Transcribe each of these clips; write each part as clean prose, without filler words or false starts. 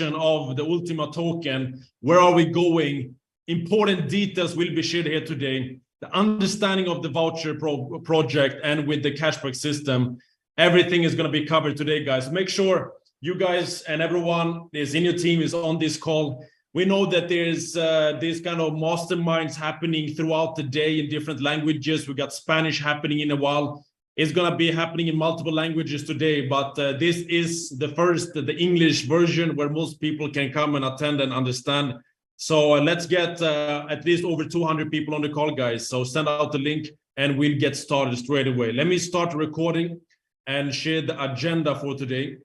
of the Ultima token. Where are we going? Important details will be shared here today. The understanding of the voucher project and with the cashback system. Everything is going to be covered today, guys. Make sure you guys and everyone is in your team is on this call. We know that there's this kind of masterminds happening throughout the day in different languages. We got Spanish happening in a while. It's going to be happening in multiple languages today, but this is the English version where most people can come and attend and understand. So let's get at least over 200 people on the call, guys. So send out the link and we'll get started straight away. Let me start recording and share the agenda for today.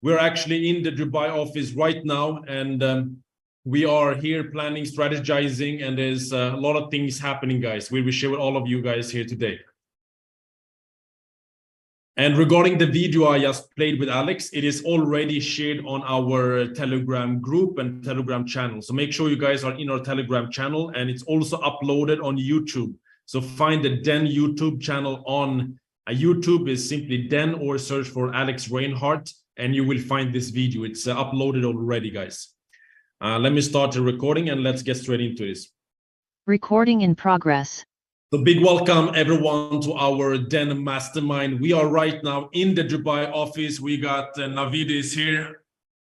We're actually in the Dubai office right now, and we are here planning, strategizing, and there's a lot of things happening, guys. We will share with all of you guys here today. And regarding the video I just played with Alex, it is already shared on our Telegram group and Telegram channel. So make sure you guys are in our Telegram channel, and it's also uploaded on YouTube. So find the Den YouTube channel on YouTube is simply Den, or search for Alex Reinhardt, and you will find this video. It's uploaded already, guys. Let me start the recording and let's get straight into this. Recording in progress. So big welcome everyone to our Den Mastermind. We are right now in the Dubai office. We got Navid is here.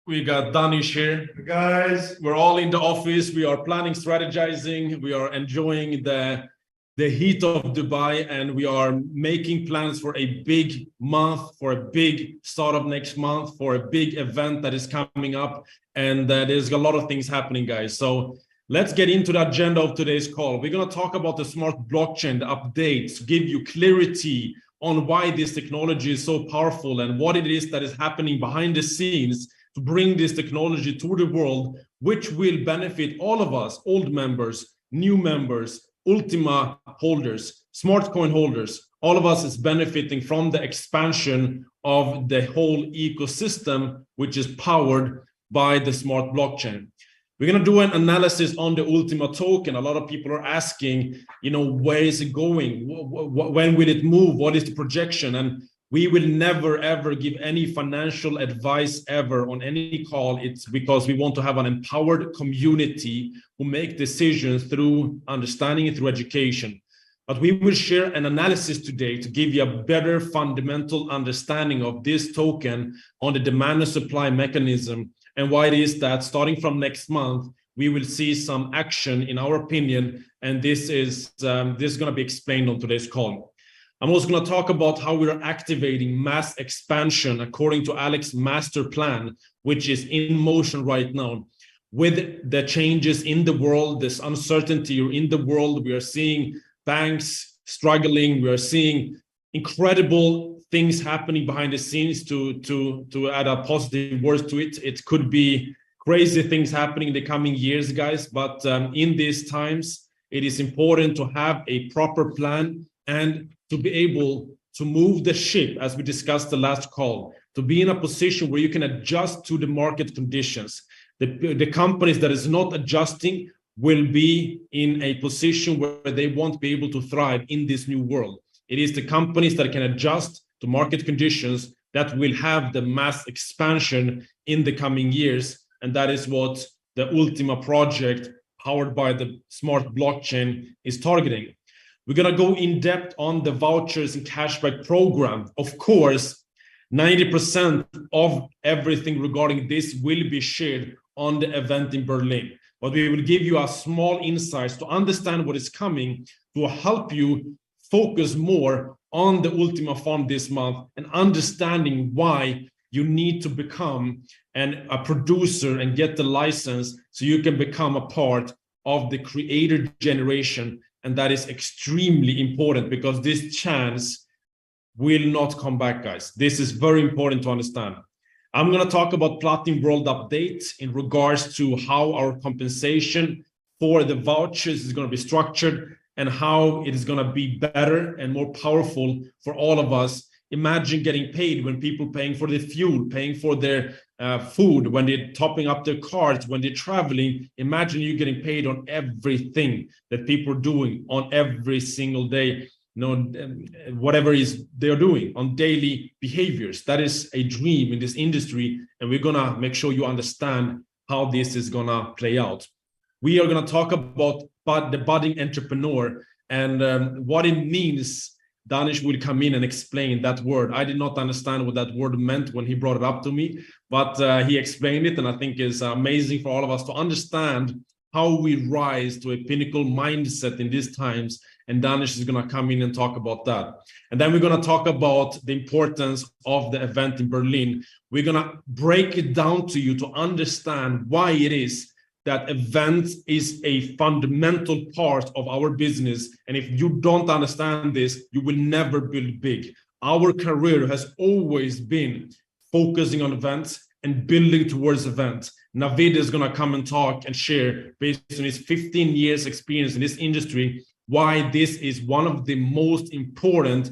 We got Danish here. Hey guys, we're all in the office. We are planning, strategizing. We are enjoying the heat of Dubai, and we are making plans for a big month, for a big startup next month, for a big event that is coming up. And there's a lot of things happening, guys. So let's get into the agenda of today's call. We're going to talk about the smart blockchain, the updates, give you clarity on why this technology is so powerful and what it is that is happening behind the scenes to bring this technology to the world, which will benefit all of us, old members, new members, Ultima holders, smart coin holders. All of us is benefiting from the expansion of the whole ecosystem, which is powered by the smart blockchain. We're going to do an analysis on the Ultima token. A lot of people are asking, where is it going? When will it move? What is the projection? And we will never, ever give any financial advice ever on any call. It's because we want to have an empowered community who make decisions through understanding and through education. But we will share an analysis today to give you a better fundamental understanding of this token on the demand and supply mechanism, and why it is that starting from next month, we will see some action, in our opinion, and this is going to be explained on today's call. I'm also going to talk about how we are activating mass expansion according to Alex's master plan, which is in motion right now. With the changes in the world, this uncertainty in the world, we are seeing banks struggling, we are seeing incredible things happening behind the scenes. To add a positive word to it, it could be crazy things happening in the coming years, guys. But in these times, it is important to have a proper plan and to be able to move the ship, as we discussed the last call, to be in a position where you can adjust to the market conditions. The companies that is not adjusting will be in a position where they won't be able to thrive in this new world. It is the companies that can adjust to market conditions that will have the mass expansion in the coming years. And that is what the Ultima project, powered by the smart blockchain, is targeting. We're going to go in depth on the vouchers and cashback program. Of course, 90% of everything regarding this will be shared on the event in Berlin. But we will give you a small insights to understand what is coming to help you focus more on the Ultima Farm this month and understanding why you need to become a producer and get the license so you can become a part of the creator generation. And that is extremely important because this chance will not come back, guys. This is very important to understand. I'm going to talk about Platinum World updates in regards to how our compensation for the vouchers is going to be structured and how it is going to be better and more powerful for all of us. Imagine getting paid when people paying for the fuel, paying for their food, when they're topping up their cards, when they're traveling. Imagine you getting paid on everything that people are doing on every single day. Whatever is they're doing on daily behaviors. That is a dream in this industry, and we're gonna make sure you understand how this is gonna play out. We are gonna talk about the budding entrepreneur and what it means. Danish will come in and explain that word. I did not understand what that word meant when he brought it up to me, but he explained it, and I think it's amazing for all of us to understand how we rise to a pinnacle mindset in these times. And Danish is going to come in and talk about that. And then we're going to talk about the importance of the event in Berlin. We're going to break it down to you to understand why it is that event is a fundamental part of our business. And if you don't understand this, you will never build big. Our career has always been focusing on events and building towards events. Navid is going to come and talk and share, based on his 15 years experience in this industry, why this is one of the most important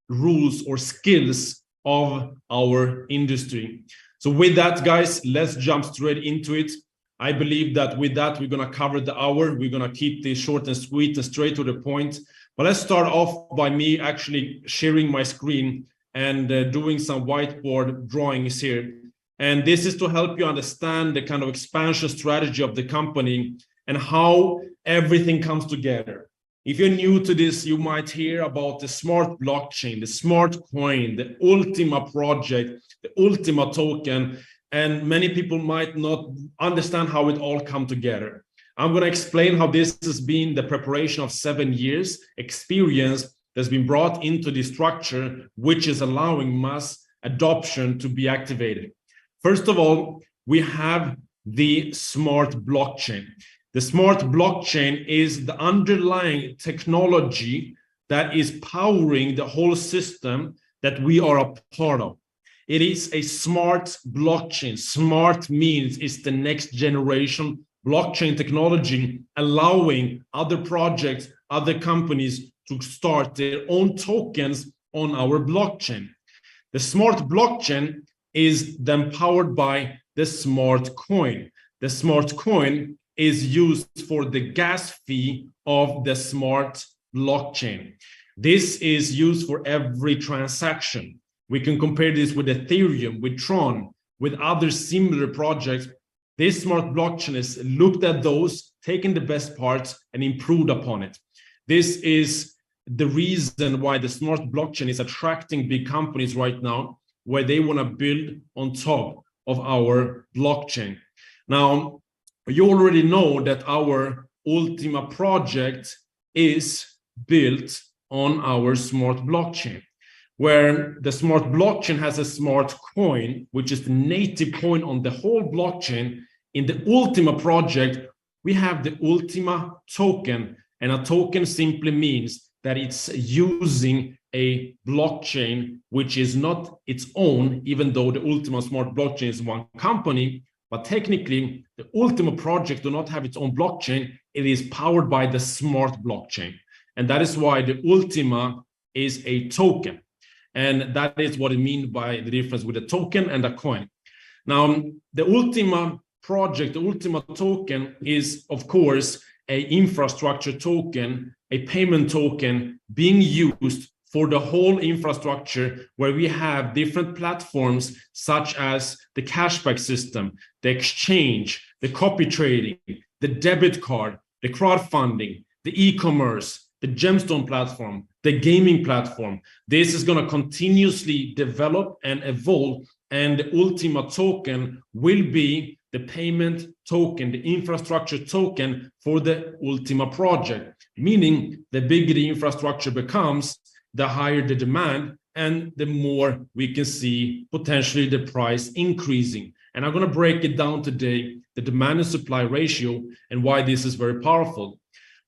rules or skills of our industry. So with that, guys, let's jump straight into it. I believe that with that, we're going to cover the hour. We're going to keep this short and sweet and straight to the point. But let's start off by me actually sharing my screen and doing some whiteboard drawings here. And this is to help you understand the kind of expansion strategy of the company and how everything comes together. If you're new to this, you might hear about the smart blockchain, the smart coin, the ultima project, the ultima token, and many people might not understand how it all come together. I'm going to explain how this has been the preparation of 7 years experience that's been brought into the structure, which is allowing mass adoption to be activated. First of all, we have the smart blockchain. The smart blockchain is the underlying technology that is powering the whole system that we are a part of. It is a smart blockchain. Smart means it's the next generation blockchain technology, allowing other projects, other companies to start their own tokens on our blockchain. The smart blockchain is then powered by the smart coin. The smart coin is used for the gas fee of the smart blockchain. This is used for every transaction. We can compare this with Ethereum, with Tron, with other similar projects. This smart blockchain has looked at those, taken the best parts, and improved upon it. This is the reason why the smart blockchain is attracting big companies right now, where they want to build on top of our blockchain. Now, you already know that our Ultima project is built on our smart blockchain, where the smart blockchain has a smart coin, which is the native coin on the whole blockchain. In the Ultima project, we have the Ultima token, and a token simply means that it's using a blockchain which is not its own, even though the Ultima smart blockchain is one company. But technically, the Ultima project do not have its own blockchain. It is powered by the smart blockchain. And that is why the Ultima is a token. And that is what it means by the difference with a token and a coin. Now, the Ultima project, the Ultima token is, of course, an infrastructure token, a payment token being used for the whole infrastructure, where we have different platforms such as the cashback system, the exchange, the copy trading, the debit card, the crowdfunding, the e-commerce, the gemstone platform, the gaming platform. This is going to continuously develop and evolve, and the Ultima token will be the payment token, the infrastructure token for the Ultima project, meaning the bigger the infrastructure becomes, the higher the demand, and the more we can see potentially the price increasing. And I'm going to break it down today, the demand and supply ratio, and why this is very powerful.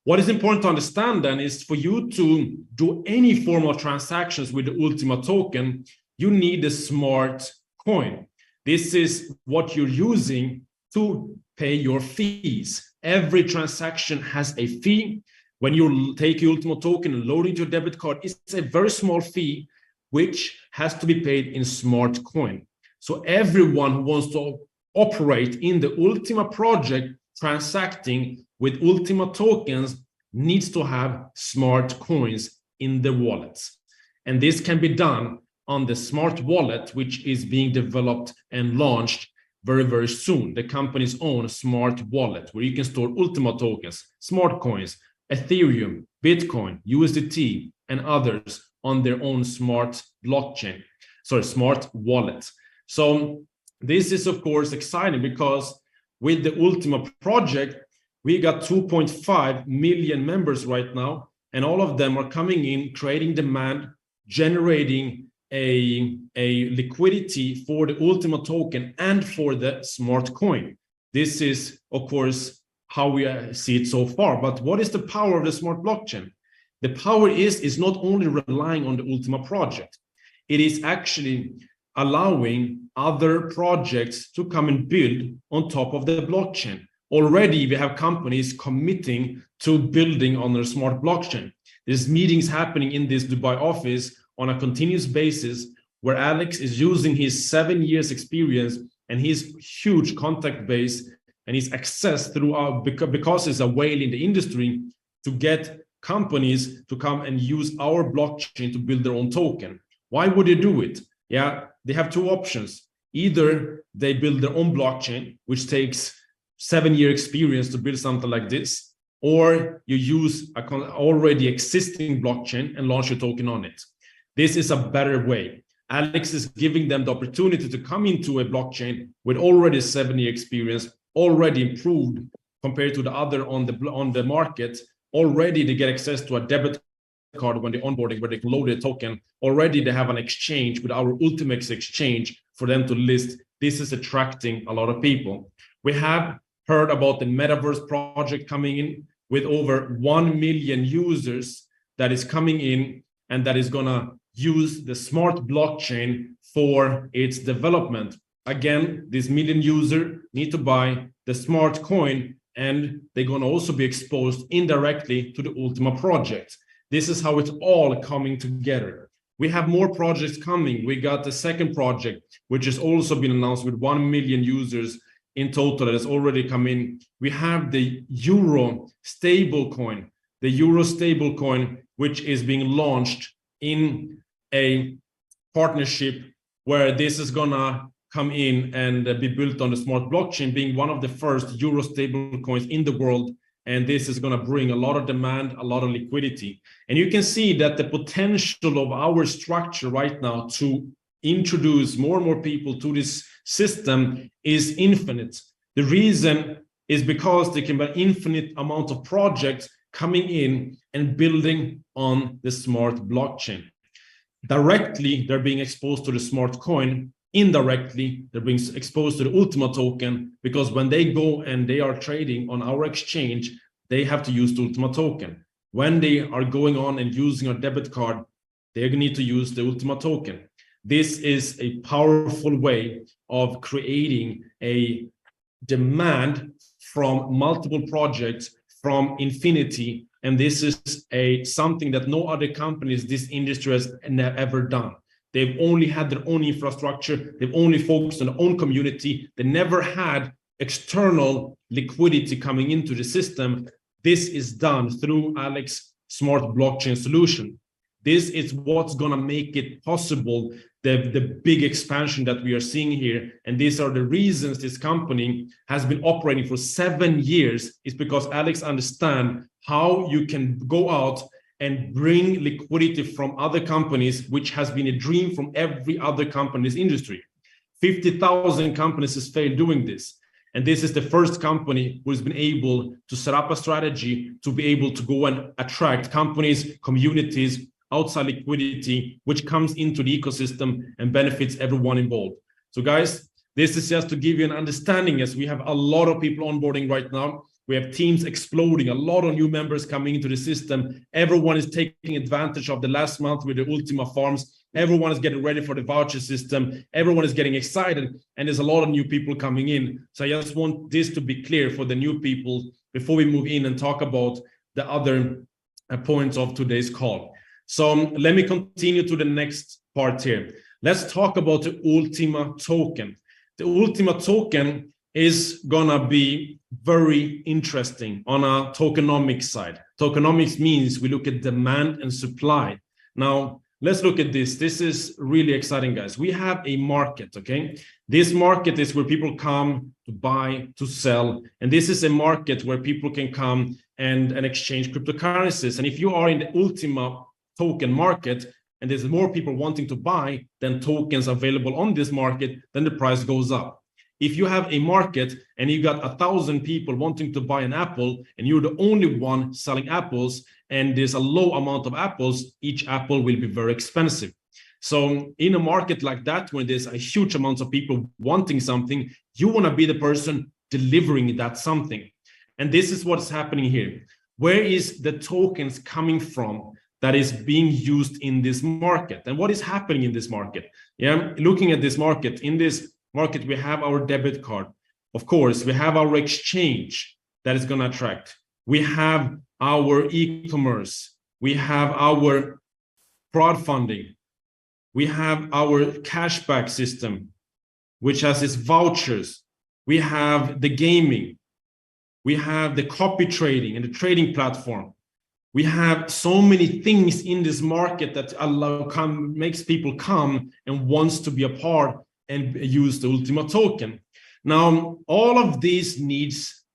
What is important to understand then is, for you to do any form of transactions with the Ultima token, you need a smart coin. This is what you're using to pay your fees. Every transaction has a fee. When you take your Ultima token and load into your debit card, it's a very small fee, which has to be paid in smart coin. So everyone who wants to operate in the Ultima project, transacting with Ultima tokens, needs to have smart coins in the wallets. And this can be done on the smart wallet, which is being developed and launched very, very soon, the company's own smart wallet, where you can store Ultima tokens, smart coins, Ethereum, Bitcoin, USDT, and others on their own smart blockchain, smart wallet. So this is, of course, exciting because with the Ultima project, we got 2.5 million members right now, and all of them are coming in, creating demand, generating a liquidity for the Ultima token and for the smart coin. This is, of course, how we see it so far. But what is the power of the smart blockchain? The power is not only relying on the Ultima project, it is actually allowing other projects to come and build on top of the blockchain. Already we have companies committing to building on their smart blockchain. There's meetings happening in this Dubai office on a continuous basis where Alex is using his 7 years experience and his huge contact base and his access throughout, because he's a whale in the industry, to get companies to come and use our blockchain to build their own token. Why would they do it? Yeah, they have two options. Either they build their own blockchain, which takes 7-year experience to build something like this, or you use a already existing blockchain and launch your token on it. This is a better way. Alex is giving them the opportunity to come into a blockchain with already 7-year experience, already improved compared to the other on the market. Already they get access to a debit card when they're onboarding, where they can load a token. Already they have an exchange with our UltimaX exchange for them to list. This is attracting a lot of people. We have heard about the metaverse project coming in with over 1 million users that is coming in and that is gonna use the smart blockchain for its development. Again, this million user need to buy the smart coin, and they're gonna also be exposed indirectly to the Ultima project. This is how it's all coming together. We have more projects coming. We got the second project, which has also been announced with 1 million users in total that has already come in. We have the Euro stablecoin, which is being launched in a partnership where this is gonna come in and be built on the smart blockchain, being one of the first Euro stablecoins in the world. And this is gonna bring a lot of demand, a lot of liquidity. And you can see that the potential of our structure right now to introduce more and more people to this system is infinite. The reason is because there can be an infinite amount of projects coming in and building on the smart blockchain. Directly, they're being exposed to the smart coin. Indirectly, they're being exposed to the Ultima token, because when they go and they are trading on our exchange, they have to use the Ultima token. When they are going on and using a debit card, they need to use the Ultima token. This is a powerful way of creating a demand from multiple projects from infinity. And this is something that no other companies this industry has ever done. They've only had their own infrastructure. They've only focused on their own community. They never had external liquidity coming into the system. This is done through Alex smart blockchain solution. This is what's going to make it possible, the big expansion that we are seeing here. And these are the reasons this company has been operating for 7 years, is because Alex understands how you can go out and bring liquidity from other companies, which has been a dream from every other company in this industry. 50,000 companies has failed doing this. And this is the first company who has been able to set up a strategy to be able to go and attract companies, communities, outside liquidity, which comes into the ecosystem and benefits everyone involved. So guys, this is just to give you an understanding, as we have a lot of people onboarding right now. We have teams exploding, a lot of new members coming into the system. Everyone is taking advantage of the last month with the Ultima farms. Everyone is getting ready for the voucher system. Everyone is getting excited, and there's a lot of new people coming in. So I just want this to be clear for the new people before we move in and talk about the other points of today's call. So let me continue to the next part here. Let's talk about the Ultima token. The Ultima token is gonna be very interesting on a tokenomics side. Tokenomics means we look at demand and supply. Now, let's look at this. This is really exciting, guys. We have a market, okay? This market is where people come to buy, to sell. And this is a market where people can come and exchange cryptocurrencies. And if you are in the ultima token market, and there's more people wanting to buy than tokens available on this market, then the price goes up. If you have a market and you got 1,000 people wanting to buy an apple, and you're the only one selling apples, and there's a low amount of apples, each apple will be very expensive. So in a market like that, when there's a huge amount of people wanting something, you want to be the person delivering that something. And this is what's happening here. Where is the tokens coming from that is being used in this market? And what is happening in this market? Yeah, looking at this market, in this market, we have our debit card. Of course, we have our exchange that is going to attract. We have our e-commerce. We have our crowdfunding. We have our cashback system, which has its vouchers. We have the gaming. We have the copy trading and the trading platform. We have so many things in this market that makes people come and wants to be a part and use the ultima token. Now, all of these needs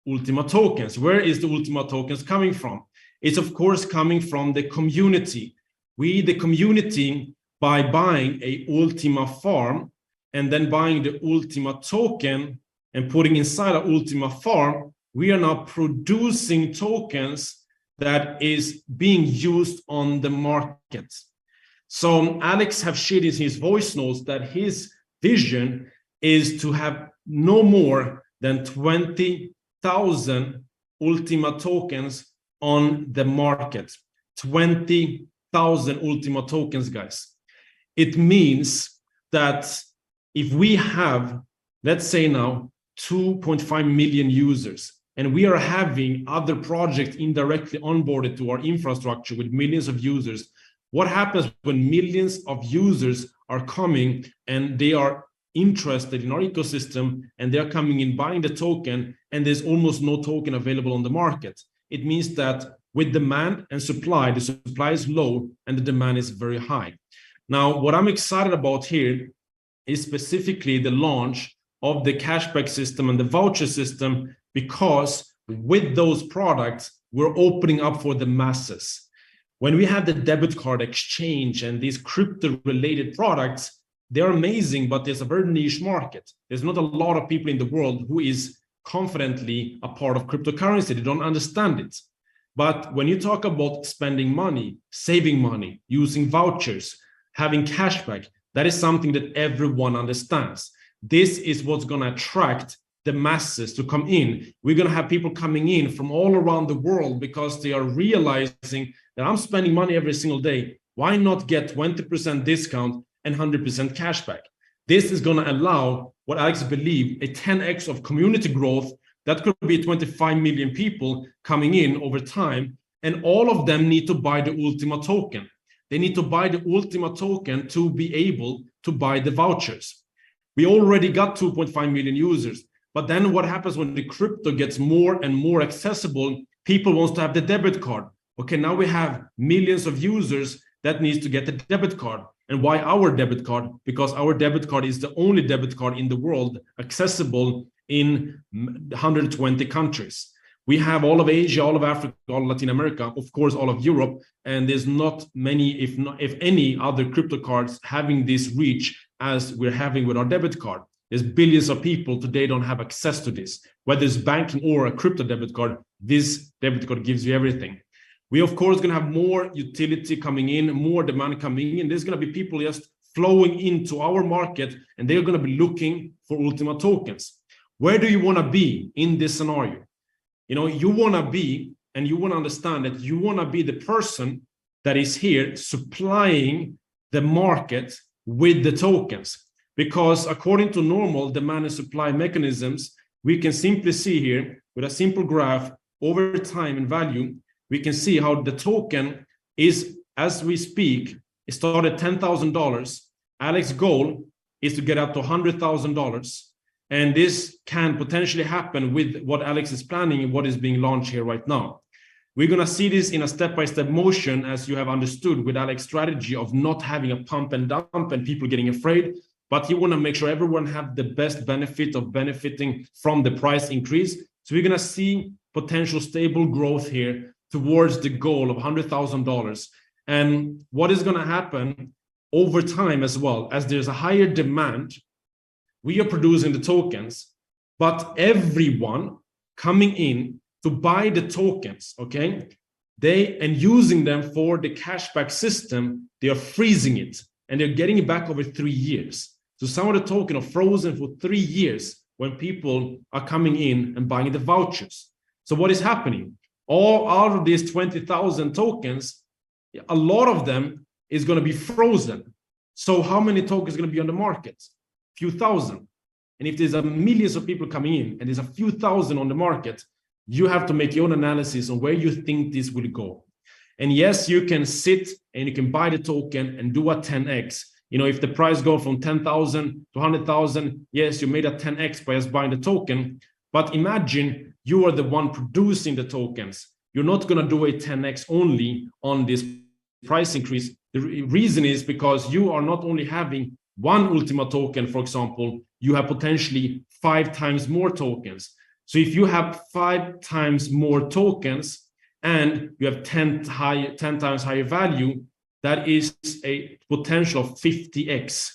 ultima tokens. Where is the ultima tokens coming from? It's of course coming from the community. We, the community, by buying a ultima farm and then buying the ultima token and putting inside an ultima farm, we are now producing tokens that is being used on the market. So Alex have shared in his voice notes that his vision is to have no more than 20,000 ultima tokens on the market. 20,000 ultima tokens, guys. It means that if we have, let's say now, 2.5 million users, and we are having other projects indirectly onboarded to our infrastructure with millions of users, what happens when millions of users are coming and they are interested in our ecosystem and they're coming in buying the token and there's almost no token available on the market? It means that with demand and supply, the supply is low and the demand is very high. Now, what I'm excited about here is specifically the launch of the cashback system and the voucher system, because with those products, we're opening up for the masses. When we have the debit card exchange and these crypto-related products, they're amazing, but there's a very niche market. There's not a lot of people in the world who is confidently a part of cryptocurrency. They don't understand it. But when you talk about spending money, saving money, using vouchers, having cashback, that is something that everyone understands. This is what's going to attract the masses to come in. We're going to have people coming in from all around the world because they are realizing that I'm spending money every single day. Why not get 20% discount and 100% cashback? This is going to allow what Alex believes a 10x of community growth. That could be 25 million people coming in over time, and all of them need to buy the ultima token. They need to buy the ultima token to be able to buy the vouchers. We already got 2.5 million users, but then what happens when the crypto gets more and more accessible? People want to have the debit card. Okay, now we have millions of users that needs to get the debit card. And why our debit card? Because our debit card is the only debit card in the world accessible in 120 countries. We have all of Asia, all of Africa, all of Latin America, of course, all of Europe, and there's not many, if any, other crypto cards having this reach as we're having with our debit card. There's billions of people today don't have access to this. Whether it's banking or a crypto debit card, this debit card gives you everything. We, of course, going to have more utility coming in, more demand coming in. There's going to be people just flowing into our market, and they're going to be looking for ultima tokens. Where do you want to be in this scenario? You know, you want to be, and you want to understand that you want to be the person that is here supplying the market with the tokens. Because according to normal demand and supply mechanisms, we can simply see here with a simple graph over time and value, we can see how the token is, as we speak, it started $10,000. Alex's goal is to get up to $100,000. And this can potentially happen with what Alex is planning and what is being launched here right now. We're going to see this in a step-by-step motion, as you have understood with Alex's strategy of not having a pump and dump and people getting afraid. But he want to make sure everyone have the best benefit of benefiting from the price increase. So we're going to see potential stable growth here towards the goal of $100,000. And what is going to happen over time as well, as there's a higher demand, we are producing the tokens, but everyone coming in to buy the tokens, okay, and using them for the cashback system, they are freezing it and they're getting it back over 3 years. So some of the tokens are frozen for 3 years when people are coming in and buying the vouchers. So what is happening? All out of these 20,000 tokens, a lot of them is going to be frozen. So how many tokens are going to be on the market? Few thousand. And if there's millions of people coming in and there's a few thousand on the market, you have to make your own analysis on where you think this will go. And yes, you can sit and you can buy the token and do a 10x. You know, if the price goes from 10,000 to 100,000, yes, you made a 10x by just buying the token. But imagine you are the one producing the tokens. You're not going to do a 10x only on this price increase. The reason is because you are not only having one Ultima token, for example, you have potentially 5 times more tokens. So if you have 5 times more tokens and you have 10 times higher value, that is a potential of 50x.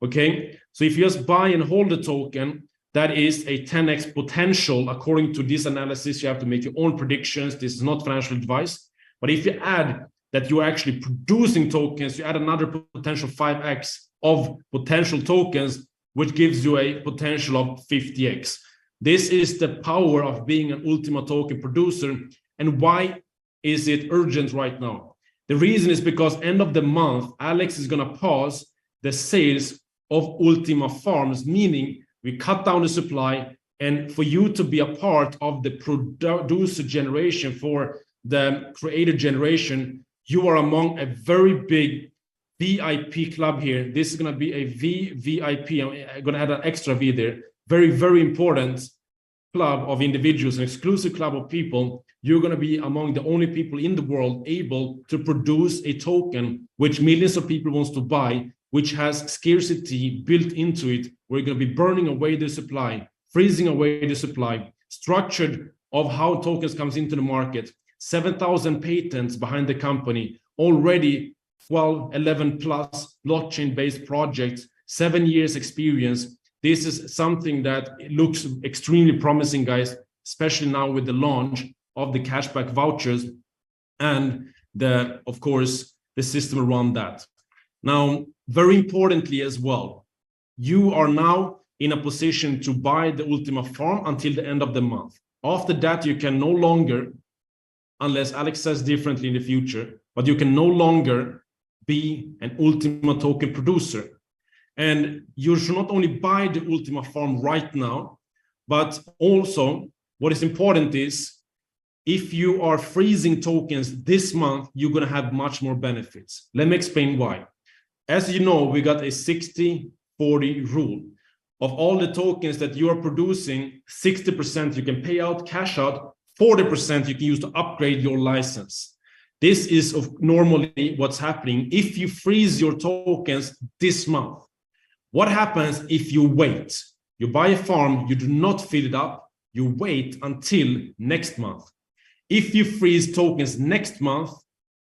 Okay, so if you just buy and hold the token, that is a 10x potential. According to this analysis, you have to make your own predictions. This is not financial advice. But if you add that you're actually producing tokens, you add another potential 5x of potential tokens, which gives you a potential of 50x. This is the power of being an Ultima token producer. And why is it urgent right now? The reason is because end of the month, Alex is going to pause the sales of Ultima farms, meaning we cut down the supply. And for you to be a part of the producer generation, for the creator generation, you are among a very big VIP club here. This is going to be a VVIP. I'm going to add an extra V there. Very, very important club of individuals, an exclusive club of people. You're going to be among the only people in the world able to produce a token which millions of people wants to buy, which has scarcity built into it. We're going to be burning away the supply, freezing away the supply, structured of how tokens comes into the market, 7,000 patents behind the company, already 12, 11 plus blockchain-based projects, 7 years experience. This is something that looks extremely promising, guys, especially now with the launch of the cashback vouchers and of course, the system around that. Now, very importantly as well, you are now in a position to buy the Ultima farm until the end of the month. After that, you can no longer, unless Alex says differently in the future, but you can no longer be an Ultima token producer. And you should not only buy the Ultima farm right now, but also what is important is if you are freezing tokens this month, you're going to have much more benefits. Let me explain why. As you know, we got a 60-40 rule. Of all the tokens that you are producing, 60% you can pay out, cash out, 40% you can use to upgrade your license. This is normally what's happening if you freeze your tokens this month. What happens if you wait? You buy a farm, you do not fill it up, you wait until next month. If you freeze tokens next month,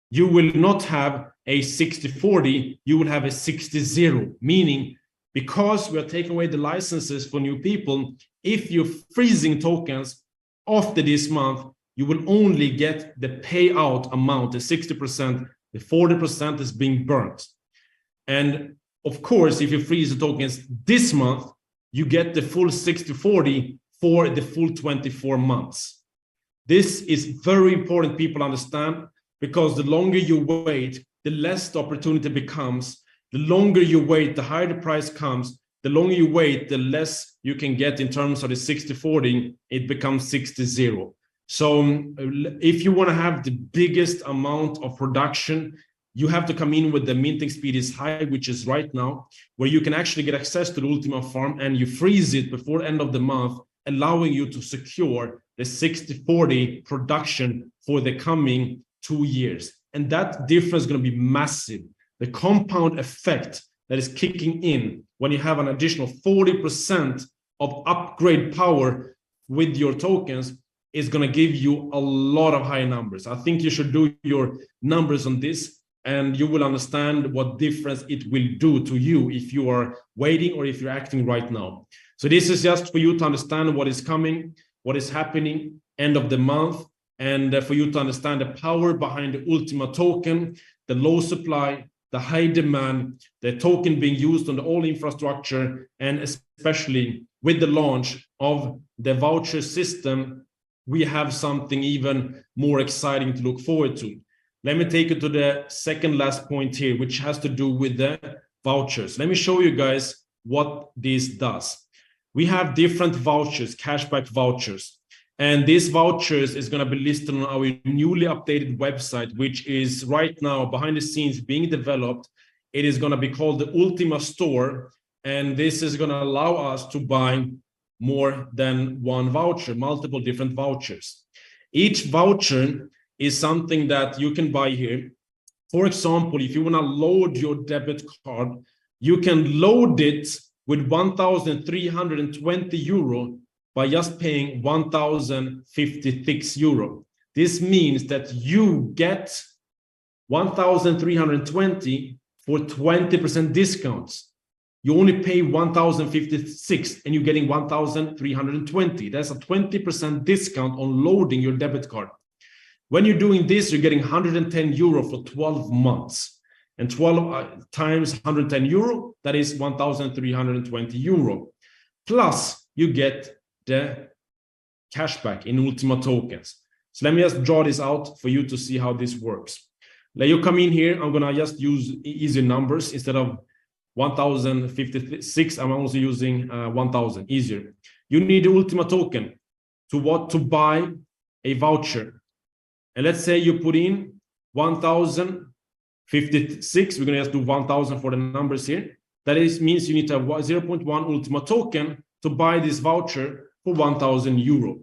you will not have a 60-40, you will have a 60-0, meaning because we are taking away the licenses for new people, if you're freezing tokens after this month, you will only get the payout amount, the 60%, the 40% is being burnt. And of course, if you freeze the tokens this month, you get the full 60-40 for the full 24 months. This is very important, people understand, because the longer you wait, the less the opportunity becomes. The longer you wait, the higher the price comes. The longer you wait, the less you can get in terms of the 60-40, it becomes 60-0. So if you want to have the biggest amount of production, you have to come in with the minting speed is high, which is right now, where you can actually get access to the Ultima farm and you freeze it before end of the month. allowing you to secure the 60/40 production for the coming 2 years. And that difference is going to be massive. The compound effect that is kicking in when you have an additional 40% of upgrade power with your tokens is going to give you a lot of high numbers. I think you should do your numbers on this, and you will understand what difference it will do to you if you are waiting or if you're acting right now. So this is just for you to understand what is coming, what is happening end of the month, and for you to understand the power behind the Ultima token, the low supply, the high demand, the token being used on the all infrastructure, and especially with the launch of the voucher system, we have something even more exciting to look forward to. Let me take you to the second last point here, which has to do with the vouchers. Let me show you guys what this does. We have different vouchers, cashback vouchers, and these vouchers is going to be listed on our newly updated website, which is right now behind the scenes being developed. It is going to be called the Ultima Store, and this is going to allow us to buy more than one voucher, multiple different vouchers. Each voucher is something that you can buy here. For example, if you want to load your debit card, you can load it with 1,320 euro by just paying 1,056 euro. This means that you get 1,320 for 20% discounts. You only pay 1,056 and you're getting 1,320. That's a 20% discount on loading your debit card. When you're doing this, you're getting 110 euro for 12 months. And 12 times 110 euro, that is 1,320 euro. Plus, you get the cashback in Ultima tokens. So let me just draw this out for you to see how this works. Let you come in here. I'm going to just use easy numbers. Instead of 1,056, I'm also using 1,000, easier. You need the Ultima token to buy a voucher. And let's say you put in 1,056. We're going to just do 1,000 for the numbers here. That means you need to have 0.1 Ultima token to buy this voucher for 1,000 euro.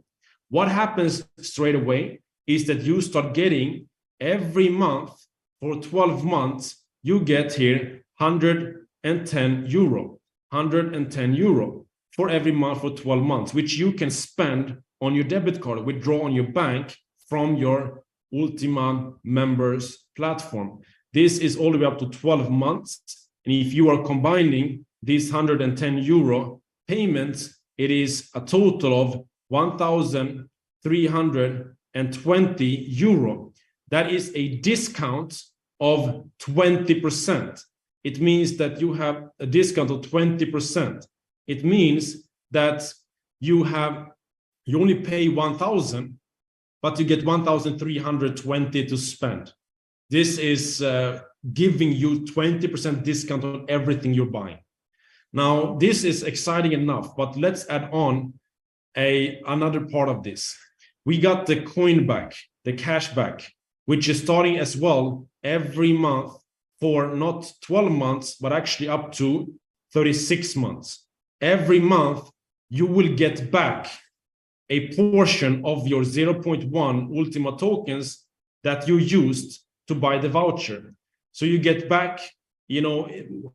What happens straight away is that you start getting every month for 12 months, you get here 110 euro. 110 euro for every month for 12 months, which you can spend on your debit card, withdraw on your bank from your Ultima members platform. This is all the way up to 12 months. And if you are combining these 110 euro payments, it is a total of 1,320 euro. That is a discount of 20%. It means that you have a discount of 20%. It means that you only pay 1,000, but you get 1,320 to spend. This is giving you 20% discount on everything you're buying. Now, this is exciting enough, but let's add on another part of this. We got the coin back, the cash back, which is starting as well every month for not 12 months, but actually up to 36 months. Every month, you will get back a portion of your 0.1 Ultima tokens that you used to buy the voucher. So you get back,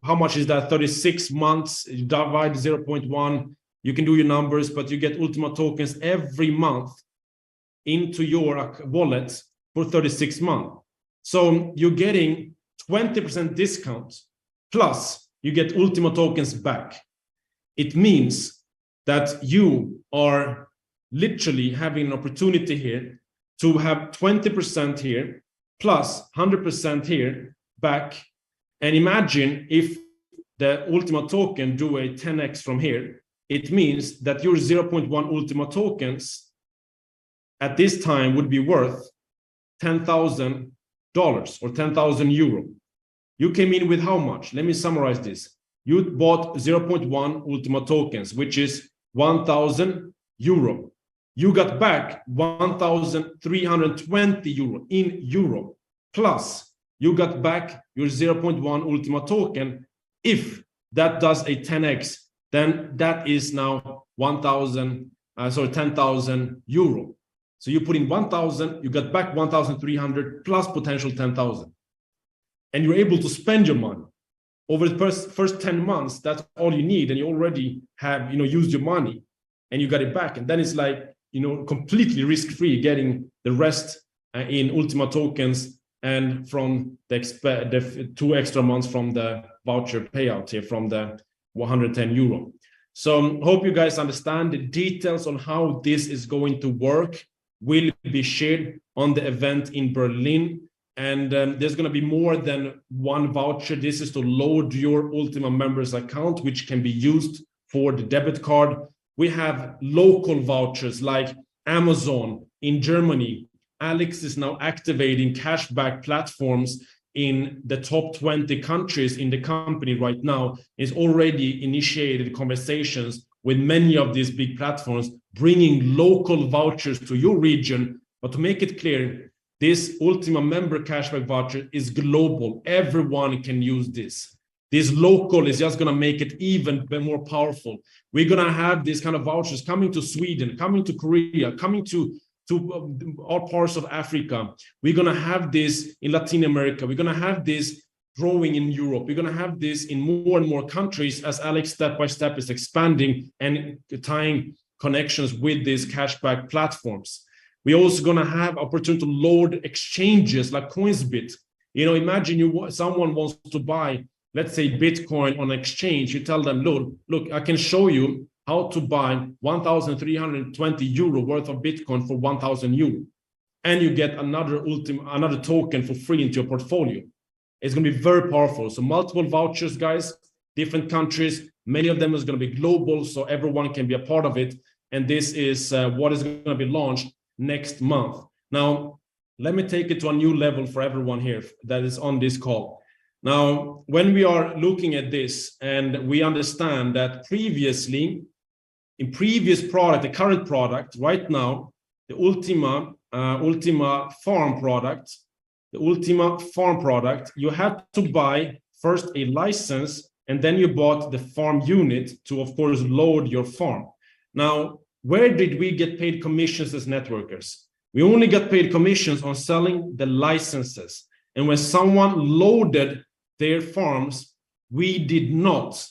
how much is that? 36 months, you divide 0.1, you can do your numbers, but you get Ultima tokens every month into your wallet for 36 months. So you're getting 20% discount, plus you get Ultima tokens back. It means that you are literally having an opportunity here to have 20% here, plus 100% here back. And imagine if the Ultima token do a 10x from here, it means that your 0.1 Ultima tokens at this time would be worth $10,000 or 10,000 euro. You came in with how much? Let me summarize this. You bought 0.1 Ultima tokens, which is 1,000 euro. You got back 1,320 euro in euro, plus you got back your 0.1 Ultima token. If that does a 10x, then that is now 1,000 10,000 euro. So you put in 1,000, you get back 1,300 plus potential 10,000. And you're able to spend your money. Over the first 10 months, that's all you need. And you already have, used your money and you got it back. And then it's like, completely risk-free getting the rest in Ultima tokens and from the 2 extra months from the voucher payout here from the 110 euro. So hope you guys understand the details on how this is going to work will be shared on the event in Berlin. And there's going to be more than one voucher. This is to load your Ultima members account, which can be used for the debit card. We have local vouchers like Amazon in Germany. Alex is now activating cashback platforms in the top 20 countries in the company right now. Is already initiated conversations with many of these big platforms, bringing local vouchers to your region. But to make it clear, this Ultima member cashback voucher is global. Everyone can use this. This local is just going to make it even more powerful. We're going to have these kind of vouchers coming to Sweden, coming to Korea, coming to all parts of Africa. We're going to have this in Latin America. We're going to have this growing in Europe. We're going to have this in more and more countries as Alex step by step is expanding and tying connections with these cashback platforms. We're also going to have opportunity to load exchanges like coinsbit. Imagine someone wants to buy, let's say, Bitcoin on exchange. You tell them, look, I can show you how to buy 1,320 euro worth of Bitcoin for 1,000 euro. And you get another token for free into your portfolio. It's going to be very powerful. So multiple vouchers, guys, different countries. Many of them is going to be global, so everyone can be a part of it. And this is what is going to be launched next month. Now, let me take it to a new level for everyone here that is on this call. Now, when we are looking at this and we understand that previously, in previous product, the current product, right now, the Ultima farm product, you have to buy first a license, and then you bought the farm unit to, of course, load your farm. Now, where did we get paid commissions as networkers? We only got paid commissions on selling the licenses. And when someone loaded their farms, we did not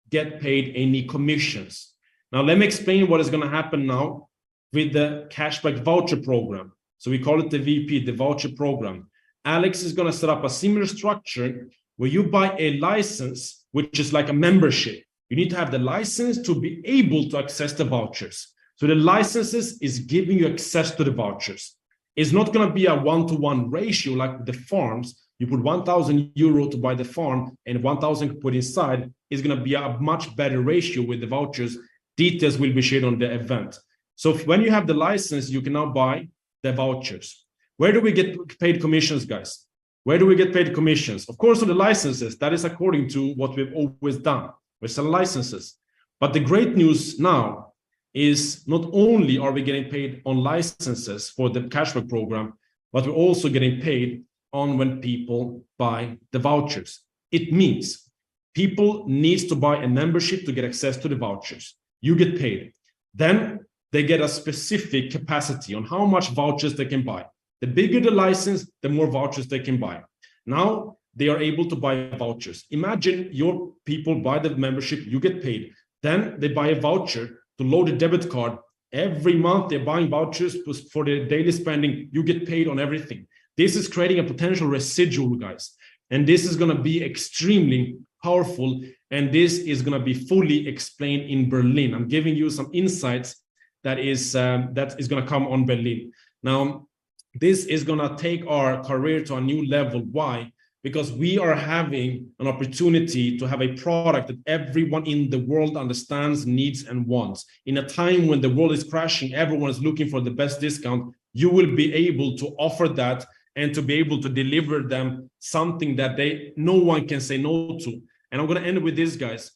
get paid any commissions. Now, let me explain what is going to happen now with the cashback voucher program. So we call it the VP, the voucher program. Alex is going to set up a similar structure where you buy a license, which is like a membership. You need to have the license to be able to access the vouchers. So the licenses is giving you access to the vouchers. It's not going to be a one-to-one ratio like the farms. You put 1,000 euro to buy the farm and 1,000 put inside. Is going to be a much better ratio with the vouchers. Details will be shared on the event. So when you have the license, you can now buy the vouchers. Where do we get paid commissions, guys? Where do we get paid commissions? Of course, on the licenses. That is according to what we've always done. We sell licenses. But the great news now is not only are we getting paid on licenses for the cashback program, but we're also getting paid on when people buy the vouchers. It means people need to buy a membership to get access to the vouchers. You get paid. Then they get a specific capacity on how much vouchers they can buy. The bigger the license, the more vouchers they can buy. Now they are able to buy vouchers. Imagine your people buy the membership, you get paid. Then they buy a voucher to load a debit card. Every month they're buying vouchers for their daily spending. You get paid on everything. This is creating a potential residual, guys. And this is going to be extremely powerful. And this is going to be fully explained in Berlin. I'm giving you some insights that is going to come on Berlin. Now, this is going to take our career to a new level. Why? Because we are having an opportunity to have a product that everyone in the world understands, needs, and wants. In a time when the world is crashing, everyone is looking for the best discount. You will be able to offer that and to be able to deliver them something that no one can say no to. And I'm going to end with this, guys.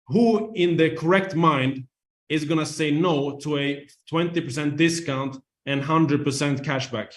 Who in the correct mind is going to say no to a 20% discount and 100% cashback?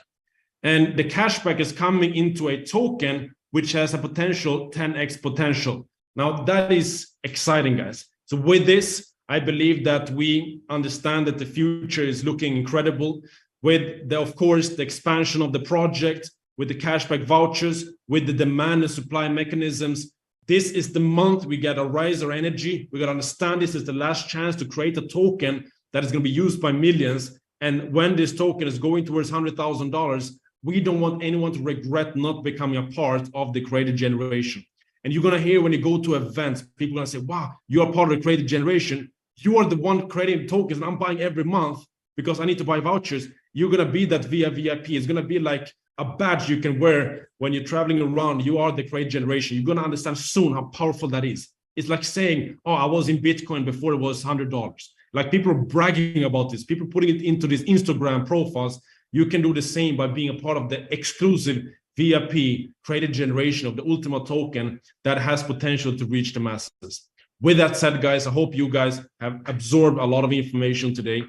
And the cashback is coming into a token which has a potential 10x potential. Now that is exciting, guys. So with this, I believe that we understand that the future is looking incredible with of course, the expansion of the project, with the cashback vouchers, with the demand and supply mechanisms. This is the month we got to raise our energy. We got to understand this is the last chance to create a token that is going to be used by millions. And when this token is going towards $100,000, we don't want anyone to regret not becoming a part of the creative generation. And you're going to hear when you go to events, people are going to say, wow, you are part of the creative generation. You are the one creating tokens and I'm buying every month because I need to buy vouchers. You're going to be that VIP. It's going to be like a badge you can wear when you're traveling around. You are the creative generation. You're going to understand soon how powerful that is. It's like saying, oh, I was in Bitcoin before it was $100. Like people are bragging about this. People putting it into these Instagram profiles. You can do the same by being a part of the exclusive VIP creative generation of the Ultima token that has potential to reach the masses. With that said, guys, I hope you guys have absorbed a lot of information today.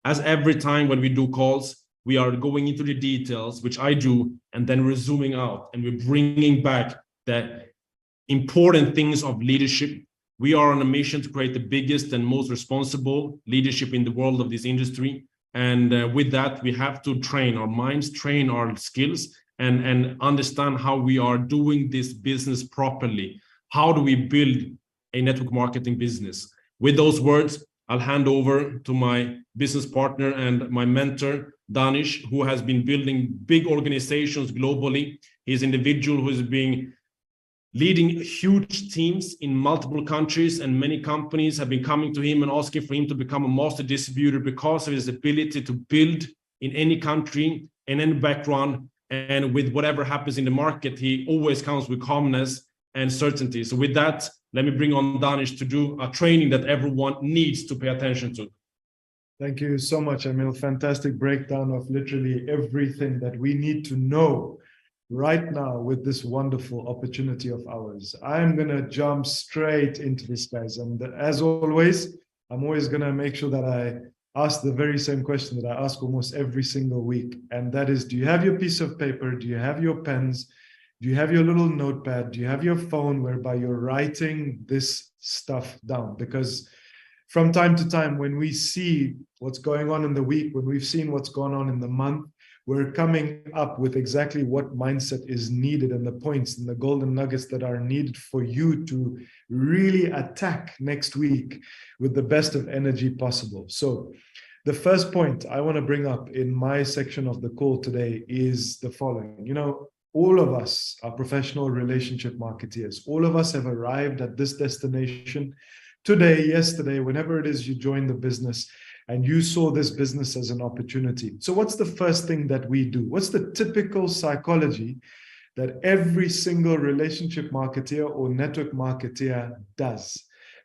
As every time when we do calls, we are going into the details, which I do, and then we're zooming out and we're bringing back the important things of leadership. We are on a mission to create the biggest and most responsible leadership in the world of this industry. And with that, we have to train our minds, train our skills, and understand how we are doing this business properly. How do we build a network marketing business? With those words, I'll hand over to my business partner and my mentor, Danish, who has been building big organizations globally. He's an individual who is leading huge teams in multiple countries, and many companies have been coming to him and asking for him to become a master distributor because of his ability to build in any country, in any background, and with whatever happens in the market, he always comes with calmness and certainty. So with that, let me bring on Danish to do a training that everyone needs to pay attention to. Thank you so much, Emil. Fantastic breakdown of literally everything that we need to know right now with this wonderful opportunity of ours. I'm going to jump straight into this, guys. And as always, I'm always going to make sure that I ask the very same question that I ask almost every single week. And that is, do you have your piece of paper? Do you have your pens? Do you have your little notepad? Do you have your phone whereby you're writing this stuff down? Because from time to time, when we see what's going on in the week, when we've seen what's gone on in the month, we're coming up with exactly what mindset is needed and the points and the golden nuggets that are needed for you to really attack next week with the best of energy possible. So the first point I want to bring up in my section of the call today is the following. You know, all of us are professional relationship marketeers. All of us have arrived at this destination today, yesterday, whenever it is you join the business and you saw this business as an opportunity. So what's the first thing that we do? What's the typical psychology that every single relationship marketeer or network marketeer does?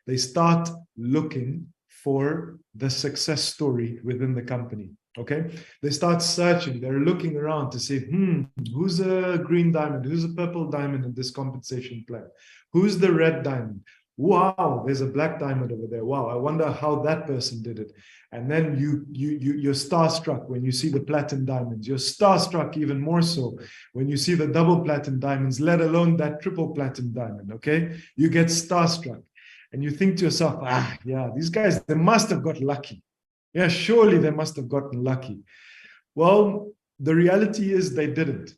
They start looking for the success story within the company. Okay, they start searching, they're looking around to see, who's a green diamond, who's a purple diamond in this compensation plan, who's the red diamond, wow, there's a black diamond over there, wow, I wonder how that person did it. And then you're starstruck when you see the platinum diamonds. You're starstruck even more so when you see the double platinum diamonds, let alone that triple platinum diamond. Okay, you get starstruck and you think to yourself, yeah, these guys, they must have got lucky. Yeah, surely they must have gotten lucky. Well, the reality is they didn't.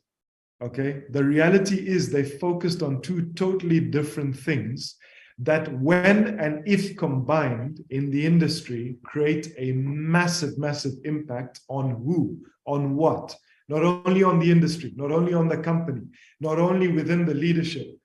Okay, the reality is they focused on two totally different things that when and if combined in the industry create a massive, massive impact on who, on what, not only on the industry, not only on the company, not only within the leadership,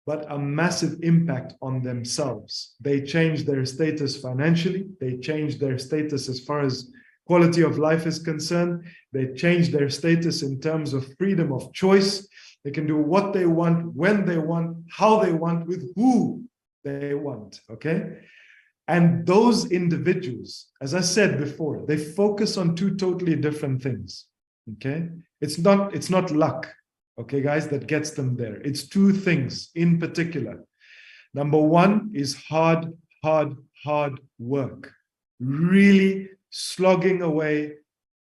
but a massive impact on themselves. They change their status financially. They change their status as far as quality of life is concerned. They change their status in terms of freedom of choice. They can do what they want, when they want, how they want, with who they want, okay? And those individuals, as I said before, they focus on two totally different things, okay? It's not luck, okay, guys, that gets them there. It's two things in particular. Number one is hard work, really slogging away,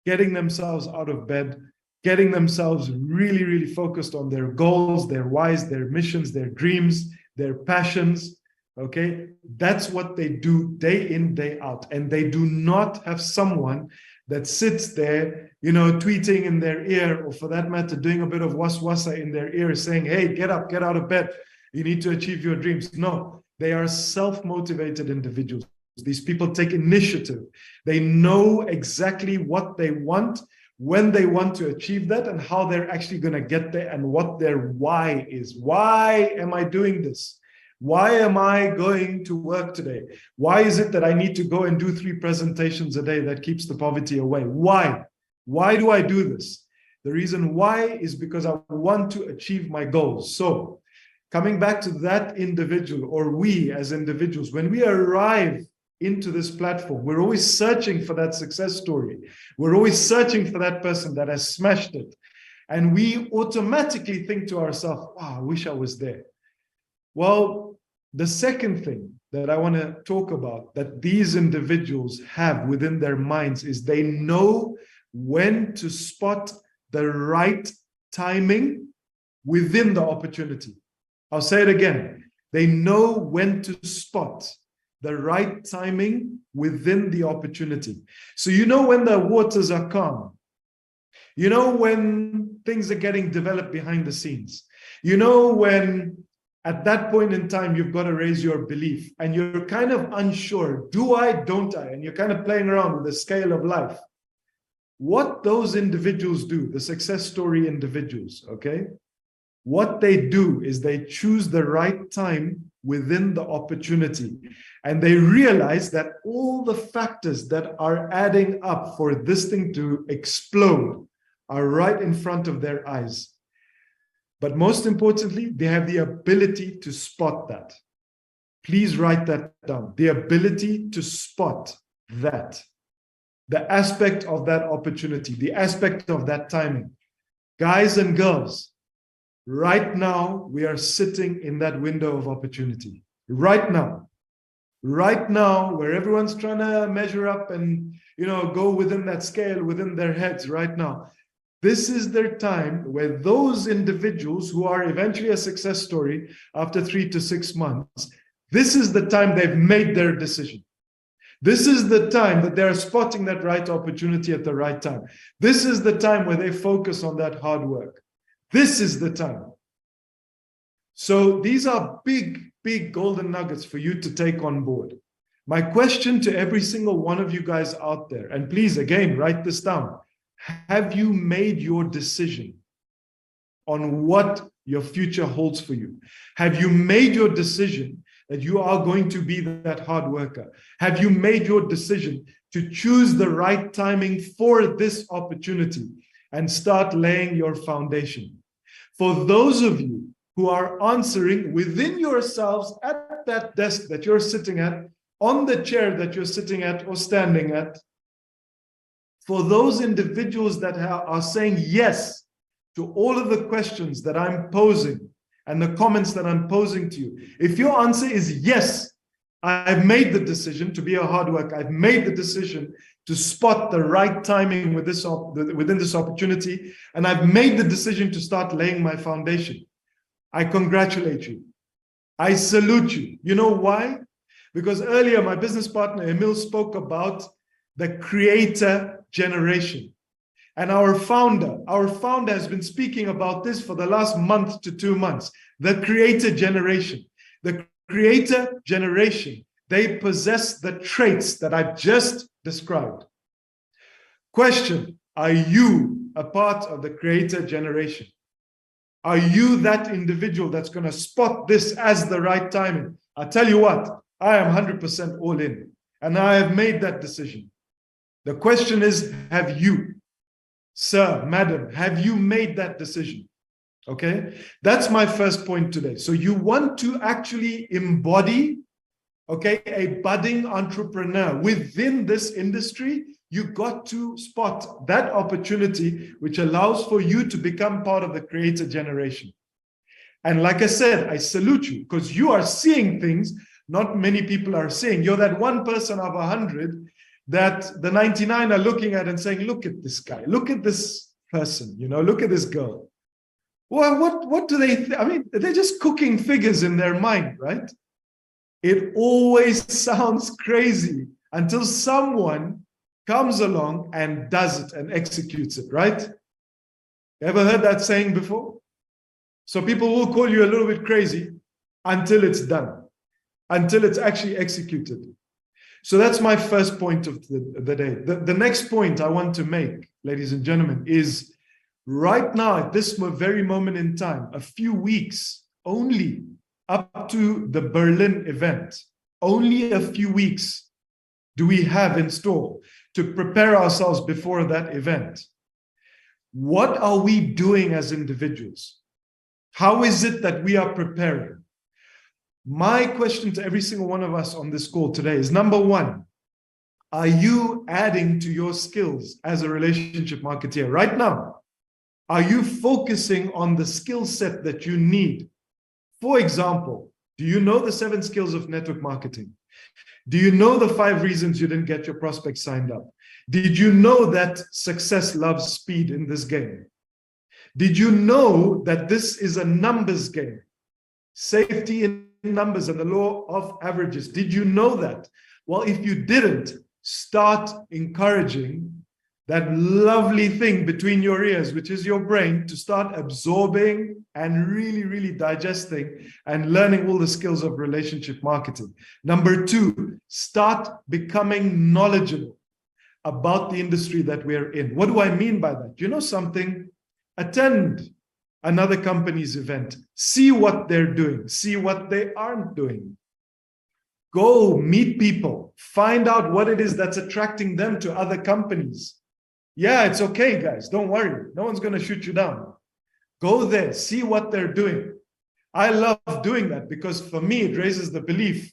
getting themselves out of bed, getting themselves really, really focused on their goals, their whys, their missions, their dreams, their passions, Okay, that's what they do day in, day out. And they do not have someone that sits there, tweeting in their ear, or for that matter, doing a bit of waswasa in their ear, saying, hey, get up, get out of bed. You need to achieve your dreams. No, they are self-motivated individuals. These people take initiative. They know exactly what they want, when they want to achieve that, and how they're actually going to get there, and what their why is. Why am I doing this? Why am I going to work today? Why is it that I need to go and do 3 presentations a day that keeps the poverty away? Why? Why do I do this? The reason why is because I want to achieve my goals. So coming back to that individual, or we as individuals, when we arrive into this platform, we're always searching for that success story. We're always searching for that person that has smashed it. And we automatically think to ourselves, wow, I wish I was there. Well, the second thing that I want to talk about that these individuals have within their minds is they know when to spot the right timing within the opportunity. I'll say it again. They know when to spot the right timing within the opportunity. So when the waters are calm, when things are getting developed behind the scenes, when at that point in time, you've got to raise your belief and you're kind of unsure, do I, don't I? And you're kind of playing around with the scale of life. What those individuals do, the success story individuals, okay? What they do is they choose the right time within the opportunity. And they realize that all the factors that are adding up for this thing to explode are right in front of their eyes. But most importantly, they have the ability to spot that. Please write that down. The ability to spot that. The aspect of that opportunity, the aspect of that timing. Guys and girls, right now, we are sitting in that window of opportunity. Right now. Right now, where everyone's trying to measure up and, go within that scale, within their heads right now. This is their time where those individuals who are eventually a success story after 3 to 6 months, this is the time they've made their decision. This is the time that they're spotting that right opportunity at the right time. This is the time where they focus on that hard work. This is the time. So these are big, big golden nuggets for you to take on board. My question to every single one of you guys out there, and please, again, write this down. Have you made your decision on what your future holds for you? Have you made your decision that you are going to be that hard worker? Have you made your decision to choose the right timing for this opportunity and start laying your foundation? For those of you who are answering within yourselves at that desk that you're sitting at, on the chair that you're sitting at or standing at, for those individuals that are saying yes to all of the questions that I'm posing and the comments that I'm posing to you, if your answer is yes, I've made the decision to be a hard worker, I've made the decision to spot the right timing with within this opportunity, and I've made the decision to start laying my foundation, I congratulate you. I salute you. You know why? Because earlier my business partner Emil spoke about the creator generation. And our founder has been speaking about this for the last month to 2 months. The creator generation. The creator generation, they possess the traits that I've just described. Question, are you a part of the creator generation? Are you that individual that's going to spot this as the right timing? I'll tell you what, I am 100% all in. And I have made that decision. The question is, have you, sir, madam, have you made that decision? Okay, that's my first point today. So you want to actually embody, okay, a budding entrepreneur within this industry. You got to spot that opportunity, which allows for you to become part of the creator generation. And like I said, I salute you because you are seeing things not many people are seeing. You're that 1 person of 100 that the 99 are looking at and saying, look at this guy, look at this person, you know, look at this girl. Well, what do they, I mean, they're just cooking figures in their mind, right? It always sounds crazy until someone comes along and does it and executes it, right? Ever heard that saying before? So people will call you a little bit crazy until it's done, until it's actually executed. So that's my first point of the day. The next point I want to make, ladies and gentlemen, is right now, at this very moment in time, a few weeks only up to the Berlin event, only a few weeks do we have in store to prepare ourselves before that event. What are we doing as individuals? How is it that we are preparing? My question to every single one of us on this call today is, number one, are you adding to your skills as a relationship marketeer right now? Are you focusing on the skill set that you need? For example, do you know the 7 skills of network marketing? Do you know the 5 reasons you didn't get your prospects signed up? Did you know that success loves speed in this game? Did you know that this is a numbers game? Safety in numbers and the law of averages. Did you know that? Well, if you didn't, start encouraging that lovely thing between your ears, which is your brain, to start absorbing and really, really digesting and learning all the skills of relationship marketing. Number 2, start becoming knowledgeable about the industry that we're in. What do I mean by that? You know something? Attend another company's event. See what they're doing. See what they aren't doing. Go meet people. Find out what it is that's attracting them to other companies. Yeah, it's okay, guys. Don't worry. No one's going to shoot you down. Go there. See what they're doing. I love doing that because for me, it raises the belief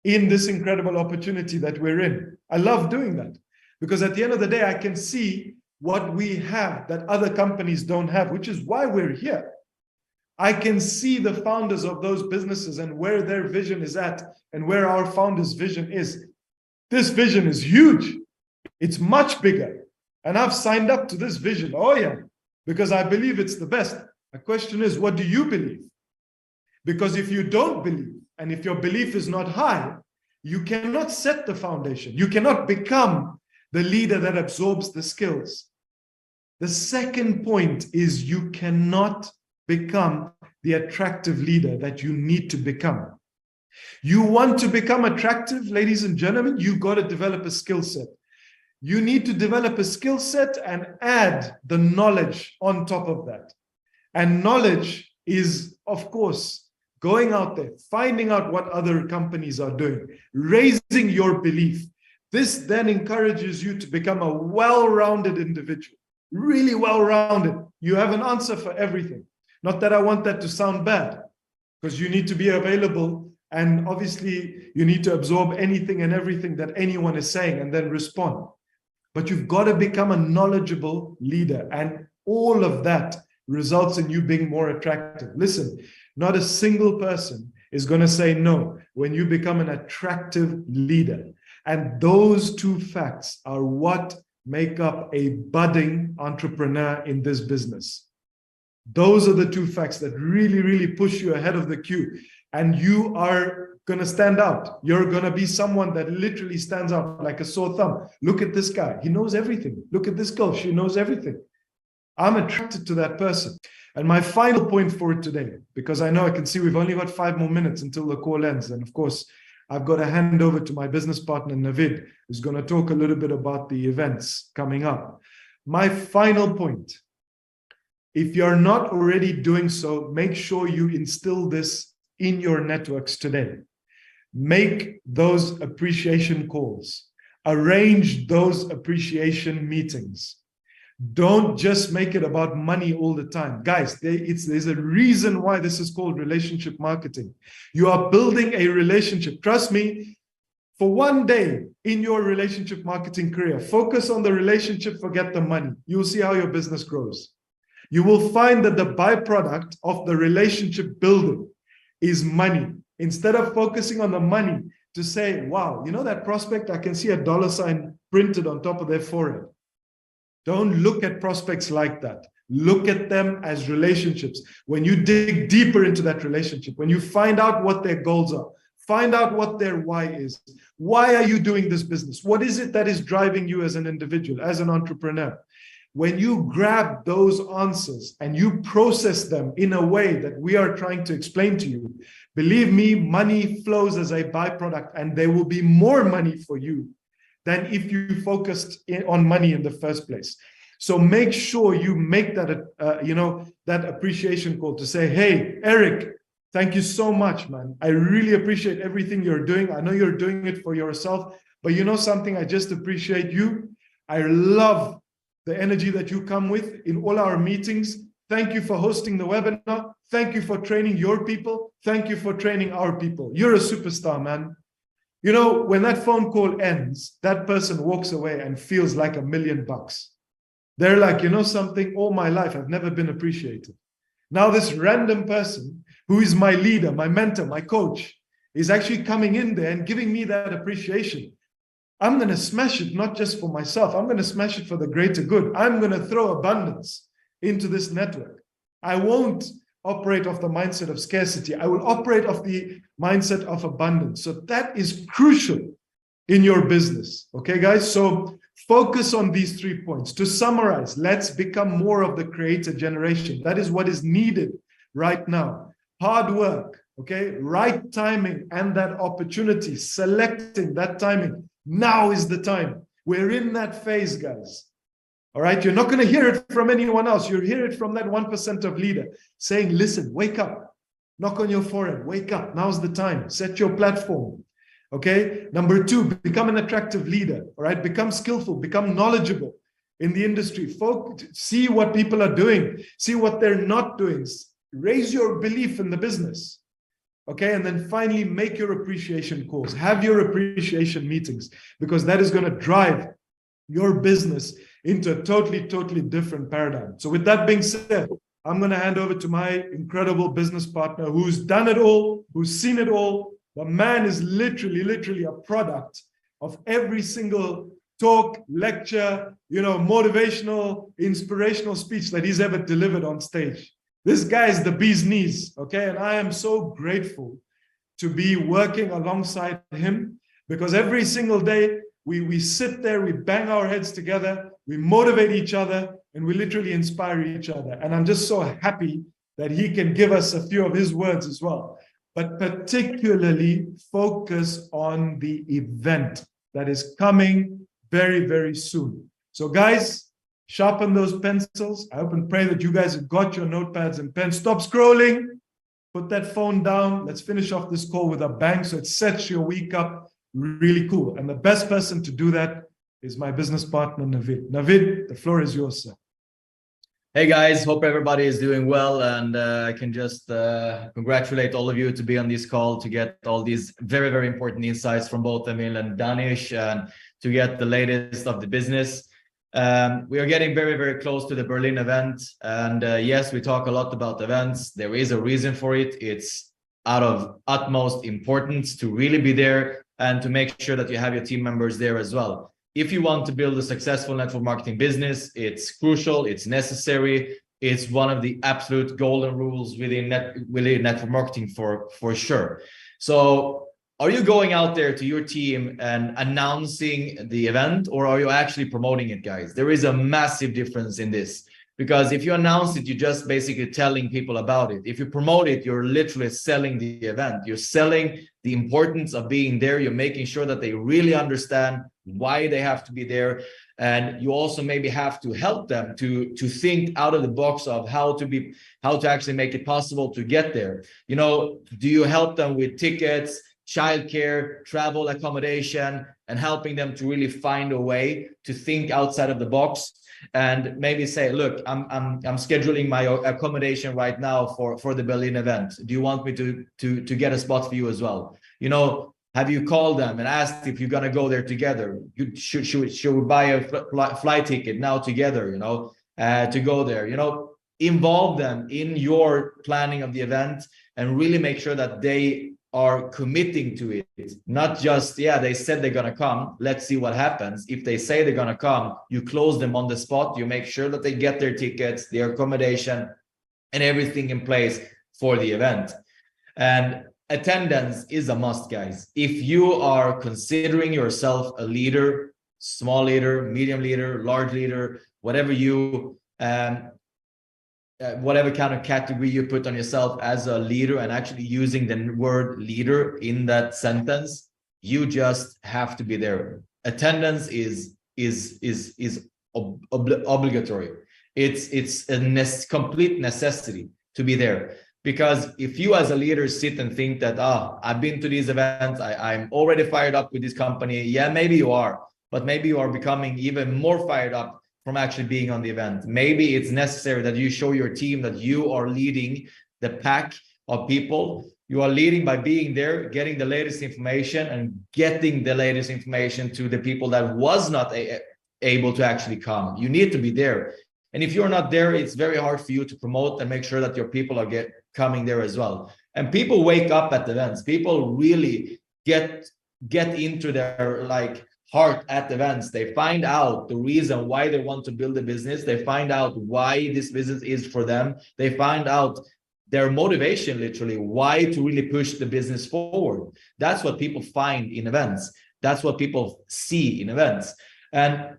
in this incredible opportunity that we're in. I love doing that because at the end of the day, I can see what we have that other companies don't have, which is why we're here. I can see the founders of those businesses and where their vision is at and where our founders' vision is. This vision is huge. It's much bigger. And I've signed up to this vision. Oh yeah, because I believe it's the best. The question is, what do you believe? Because if you don't believe, and if your belief is not high, you cannot set the foundation. You cannot become the leader that absorbs the skills. The second point is you cannot become the attractive leader that you need to become. You want to become attractive, ladies and gentlemen, you've got to develop a skill set. You need to develop a skill set and add the knowledge on top of that. And knowledge is, of course, going out there, finding out what other companies are doing, raising your belief. This then encourages you to become a well-rounded individual, really well-rounded. You have an answer for everything. Not that I want that to sound bad, because you need to be available and obviously you need to absorb anything and everything that anyone is saying and then respond. But you've got to become a knowledgeable leader, and all of that results in you being more attractive. Listen, not a single person is going to say no when you become an attractive leader. And those 2 facts are what make up a budding entrepreneur in this business. Those are the 2 facts that really, really push you ahead of the queue. And you are going to stand out. You're going to be someone that literally stands out like a sore thumb. Look at this guy. He knows everything. Look at this girl. She knows everything. I'm attracted to that person. And my final point for today, because I know I can see we've only got 5 more minutes until the call ends. And of course, I've got to hand over to my business partner, Navid, who's going to talk a little bit about the events coming up. My final point, if you're not already doing so, make sure you instill this in your networks today. Make those appreciation calls. Arrange those appreciation meetings. Don't just make it about money all the time. Guys, there's a reason why this is called relationship marketing. You are building a relationship. Trust me, for one day in your relationship marketing career, focus on the relationship, forget the money. You'll see how your business grows. You will find that the byproduct of the relationship building is money. Instead of focusing on the money to say, wow, you know that prospect, I can see a $sign printed on top of their forehead. Don't look at prospects like that. Look at them as relationships. When you dig deeper into that relationship, when you find out what their goals are, Find out what their why is. Why are you doing this business? What is it that is driving you as an individual, as an entrepreneur? When you grab those answers and you process them in a way that we are trying to explain to you, believe me, money flows as a byproduct, and there will be more money for you than if you focused on money in the first place. So make sure you make that, that appreciation call to say, hey, Eric, thank you so much, man. I really appreciate everything you're doing. I know you're doing it for yourself, but you know something, I just appreciate you. I love the energy that you come with in all our meetings. Thank you for hosting the webinar. Thank you for training your people. Thank you for training our people. You're a superstar, man. You know, when that phone call ends, that person walks away and feels like $1 million. They're like, you know something, all my life, I've never been appreciated. Now this random person who is my leader, my mentor, my coach, is actually coming in there and giving me that appreciation. I'm going to smash it, not just for myself. I'm going to smash it for the greater good. I'm going to throw abundance into this network. I won't operate off the mindset of scarcity. I will operate off the mindset of abundance. So that is crucial in your business. Okay, guys? So focus on these 3 points. To summarize, let's become more of the creator generation. That is what is needed right now. Hard work, okay? Right timing and that opportunity, selecting that timing. Now is the time. We're in that phase, guys. All right, you're not going to hear it from anyone else. You'll hear it from that 1% of leader saying, listen, wake up, knock on your forehead, wake up. Now's the time. Set your platform. Okay. Number 2, become an attractive leader. All right, become skillful, become knowledgeable in the industry. See what people are doing, see what they're not doing. Raise your belief in the business. Okay, and then finally make your appreciation calls, have your appreciation meetings, because that is going to drive your business into a totally different paradigm. So with that being said, I'm going to hand over to my incredible business partner who's done it all, who's seen it all. The man is literally a product of every single talk, lecture, motivational, inspirational speech that he's ever delivered on stage. This guy is the bee's knees, okay? And I am so grateful to be working alongside him, because every single day we sit there, we bang our heads together, we motivate each other, and we literally inspire each other. And I'm just so happy that he can give us a few of his words as well. But particularly focus on the event that is coming very soon. So guys, sharpen those pencils. I hope and pray that you guys have got your notepads and pens. Stop scrolling. Put that phone down. Let's finish off this call with a bang so it sets your week up really cool. And the best person to do that is my business partner, Navid. Navid, the floor is yours, sir. Hey guys, hope everybody is doing well, and I can just congratulate all of you to be on this call to get all these very important insights from both Emil and Danish, and to get the latest of the business. We are getting very close to the Berlin event, and yes, we talk a lot about events. There is a reason for it. It's out of utmost importance to really be there and to make sure that you have your team members there as well. If you want to build a successful network marketing business, it's crucial, it's necessary, it's one of the absolute golden rules within network marketing for sure. So are you going out there to your team and announcing the event, or are you actually promoting it, guys? There is a massive difference in this, because if you announce it, you're just basically telling people about it. If you promote it, you're literally selling the event. You're selling the importance of being there. You're making sure that they really understand why they have to be there. And you also maybe have to help them to think out of the box of how to actually make it possible to get there. Do you help them with tickets, childcare, travel, accommodation, and helping them to really find a way to think outside of the box, and maybe say, look, I'm scheduling my accommodation right now for the Berlin event. Do you want me to get a spot for you as well? Have you called them and asked if you're going to go there together? Should we buy a flight ticket now together, to go there? Involve them in your planning of the event, and really make sure that they are committing to it. Not just, yeah, they said they're going to come, let's see what happens. If they say they're going to come, you close them on the spot. You make sure that they get their tickets, their accommodation, and everything in place for the event. And attendance is a must, guys. If you are considering yourself a leader, small leader, medium leader, large leader, whatever you whatever kind of category you put on yourself as a leader, and actually using the word leader in that sentence, you just have to be there. Attendance is obligatory. It's a complete necessity to be there. Because if you as a leader sit and think that, I've been to these events, I'm already fired up with this company. Yeah, maybe you are, but maybe you are becoming even more fired up from actually being on the event. Maybe it's necessary that you show your team that you are leading the pack of people. You are leading by being there, getting the latest information and getting the latest information to the people that was not able to actually come. You need to be there. And if you're not there, it's very hard for you to promote and make sure that your people are coming there as well. And people wake up at events. People really get into their heart at events. They find out the reason why they want to build a business. They find out why this business is for them. They find out their motivation, literally, why to really push the business forward. That's what people find in events. That's what people see in events. And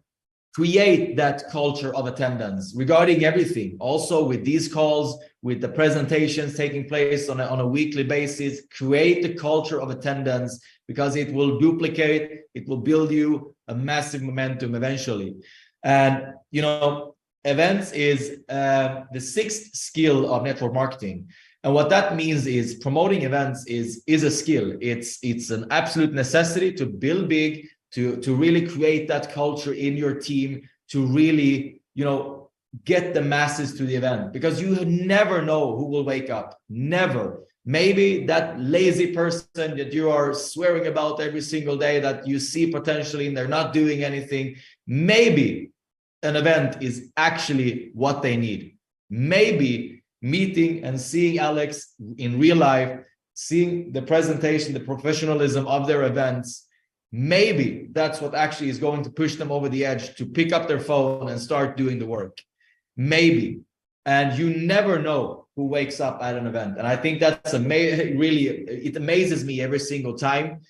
create that culture of attendance regarding everything. Also with these calls, with the presentations taking place on a weekly basis, create the culture of attendance, because it will duplicate, it will build you a massive momentum eventually. And, events is the sixth skill of network marketing. And what that means is promoting events is a skill. It's an absolute necessity to build big, to really create that culture in your team, to really, get the masses to the event, because you never know who will wake up. Never. Maybe that lazy person that you are swearing about every single day that you see potentially and they're not doing anything. Maybe an event is actually what they need. Maybe meeting and seeing Alex in real life, seeing the presentation, the professionalism of their events, maybe that's what actually is going to push them over the edge to pick up their phone and start doing the work. Maybe. And you never know who wakes up at an event. And I think that's really, it amazes me every single time,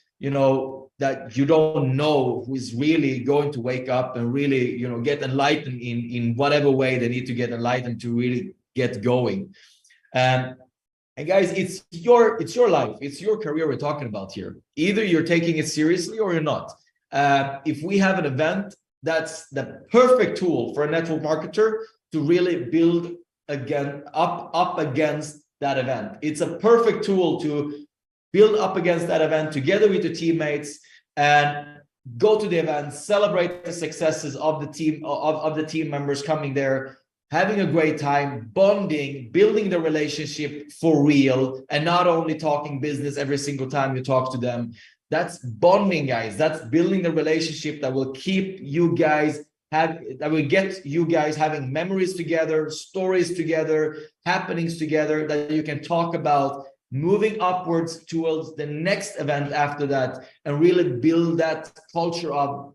that you don't know who is really going to wake up and really, get enlightened in whatever way they need to get enlightened to really get going. And guys, it's your life, it's your career we're talking about here. Either you're taking it seriously or you're not. If we have an event, that's the perfect tool for a network marketer to really build up against that event. It's a perfect tool to build up against that event together with your teammates and go to the event, celebrate the successes of the team, of the team members coming there, having a great time, bonding, building the relationship for real, and not only talking business every single time you talk to them. That's bonding, guys. That's building the relationship that will keep you guys that will get you guys having memories together, stories together, happenings together that you can talk about, moving upwards towards the next event after that, and really build that culture of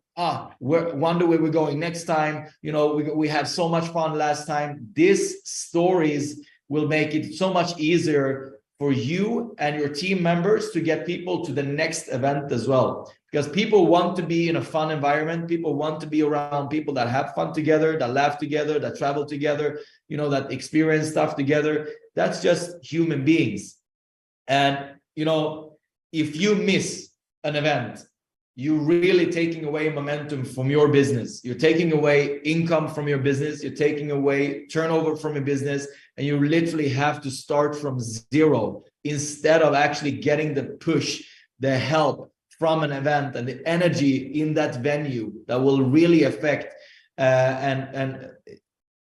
wonder where we're going next time. We had so much fun last time. These stories will make it so much easier for you and your team members to get people to the next event as well. Because people want to be in a fun environment. People want to be around people that have fun together, that laugh together, that travel together, that experience stuff together. That's just human beings. And, if you miss an event, you're really taking away momentum from your business. You're taking away income from your business. You're taking away turnover from your business. And you literally have to start from zero instead of actually getting the push, the help from an event and the energy in that venue that will really affect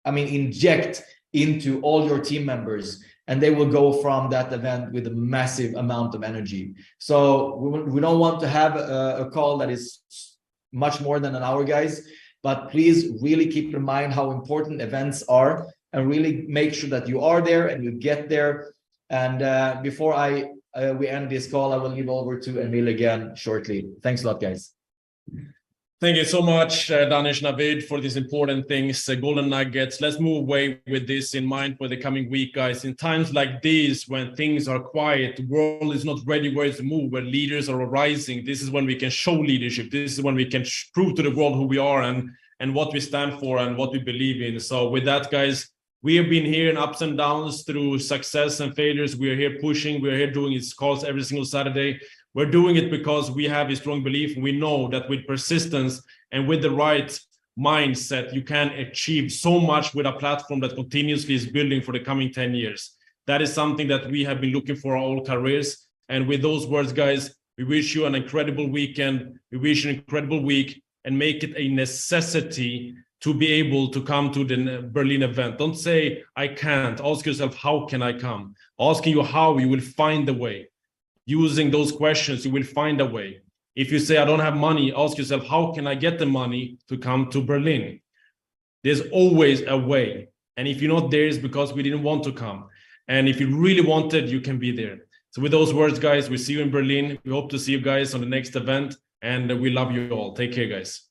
inject into all your team members. And they will go from that event with a massive amount of energy. So we don't want to have a call that is much more than an hour, guys. But please really keep in mind how important events are, and really make sure that you are there and you get there. And before we end this call, I will leave over to Emil again shortly. Thanks a lot, guys. Thank you so much, Danish, Navid, for these important things, golden nuggets. Let's move away with this in mind for the coming week, guys. In times like these, when things are quiet, the world is not ready where to move, where leaders are arising, this is when we can show leadership. This is when we can prove to the world who we are and what we stand for and what we believe in. So with that, guys, we have been here in ups and downs through success and failures. We are here pushing. We are here doing these calls every single Saturday. We're doing it because we have a strong belief. We know that with persistence and with the right mindset, you can achieve so much with a platform that continuously is building for the coming 10 years. That is something that we have been looking for our whole careers. And with those words, guys, we wish you an incredible weekend. We wish you an incredible week and make it a necessity to be able to come to the Berlin event. Don't say, I can't. Ask yourself, how can I come? Asking you how, you will find a way. Using those questions, you will find a way. If you say, I don't have money, ask yourself, how can I get the money to come to Berlin? There's always a way. And if you're not there, it's because we didn't want to come. And if you really wanted, you can be there. So with those words, guys, we see you in Berlin. We hope to see you guys on the next event. And we love you all. Take care, guys.